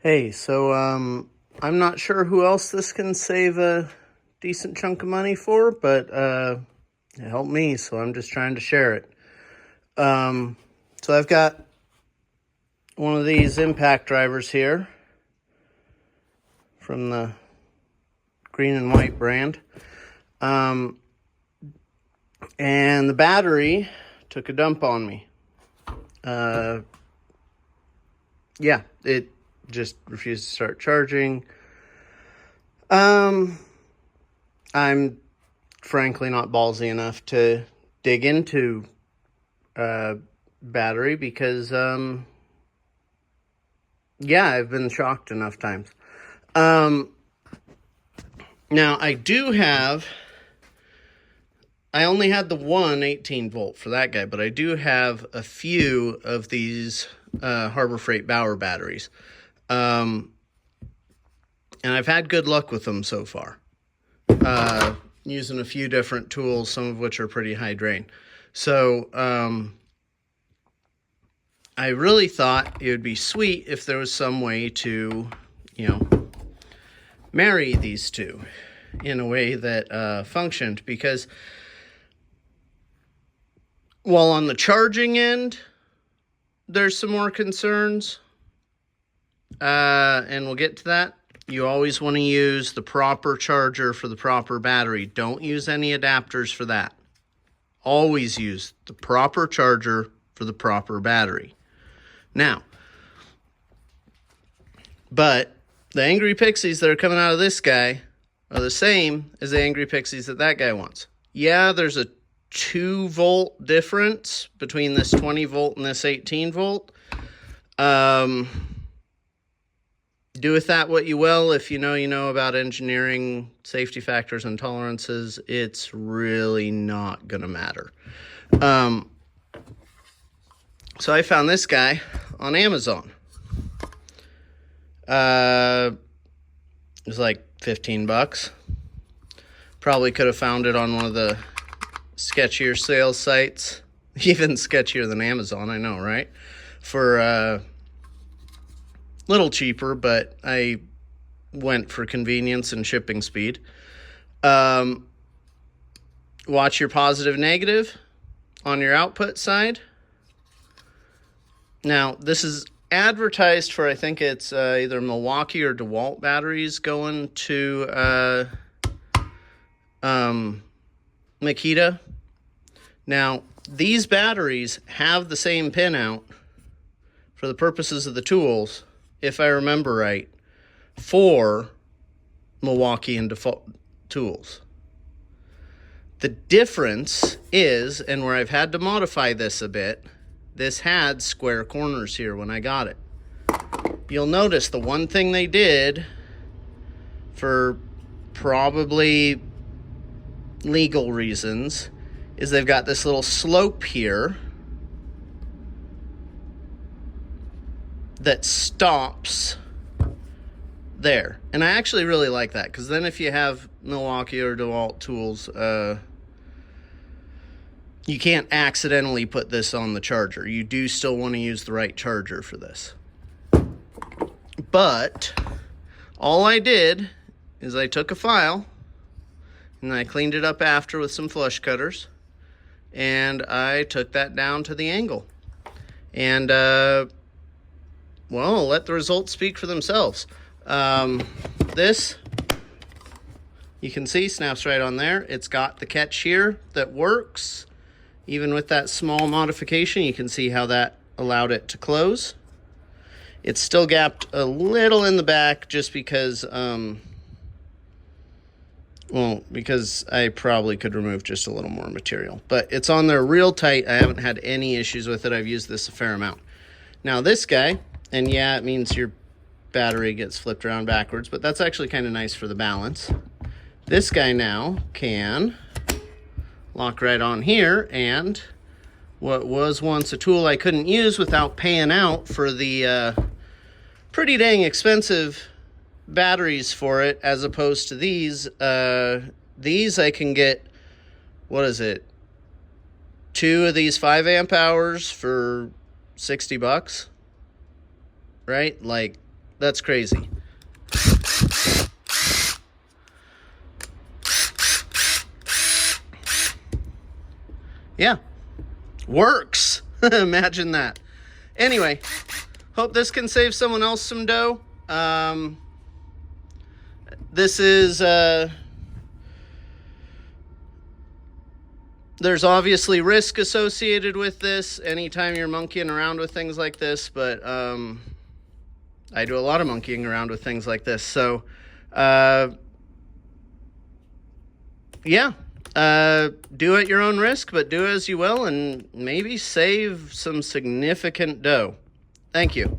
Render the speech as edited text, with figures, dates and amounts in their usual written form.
Hey, so I'm not sure who else this can save a decent chunk of money for, but it helped me, so I'm just trying to share it. So I've got one of these impact drivers here from the green and white brand. And the battery took a dump on me. Yeah, it just refused to start charging. I'm frankly not ballsy enough to dig into battery because yeah, I've been shocked enough times. Now I only had the one 18 volt for that guy, but I do have a few of these Harbor Freight Bauer batteries. And I've had good luck with them so far. Using a few different tools, some of which are pretty high drain. So I really thought it would be sweet if there was some way to, marry these two in a way that functioned, because while on the charging end, there's some more concerns, and we'll get to that. You always want to use the proper charger for the proper battery. Don't use any adapters for that. Always use the proper charger for the proper battery. Now, but the angry pixies that are coming out of this guy are the same as the angry pixies that guy wants. Yeah, there's a 2 volt difference between this 20 volt and this 18 volt. Do with that what you will. If you know about engineering, safety factors, and tolerances, it's really not going to matter. So I found this guy on Amazon. It was like 15 bucks. Probably could have found it on one of the sketchier sales sites. Even sketchier than Amazon, I know, right? For little cheaper, but I went for convenience and shipping speed. Watch your positive negative on your output side. Now, this is advertised for, I think it's either Milwaukee or DeWalt batteries going to Makita. Now, these batteries have the same pinout for the purposes of the tools, if I remember right, for Milwaukee and default tools. The difference is, and where I've had to modify this a bit, this had square corners here when I got it. You'll notice the one thing they did, for probably legal reasons, is they've got this little slope here that stops there. And I actually really like that, because then if you have Milwaukee or DeWalt tools, you can't accidentally put this on the charger. You do still want to use the right charger for this. But all I did is I took a file and I cleaned it up after with some flush cutters, and I took that down to the angle. And well, let the results speak for themselves. This, you can see, snaps right on there. It's got the catch here that works. Even with that small modification, you can see how that allowed it to close. It's still gapped a little in the back just because, because I probably could remove just a little more material. But it's on there real tight. I haven't had any issues with it. I've used this a fair amount. Now this guy, and yeah, it means your battery gets flipped around backwards, but that's actually kind of nice for the balance. This guy now can lock right on here, and what was once a tool I couldn't use without paying out for the pretty dang expensive batteries for it, as opposed to these. These I can get, what is it, 2 of these 5 amp hours for 60 bucks, right? Like, That's crazy. Yeah, works. Imagine that. Anyway, hope this can save someone else some dough. This is, there's obviously risk associated with this anytime you're monkeying around with things like this, but I do a lot of monkeying around with things like this. So, yeah. Do at your own risk, but do as you will, and maybe save some significant dough. Thank you.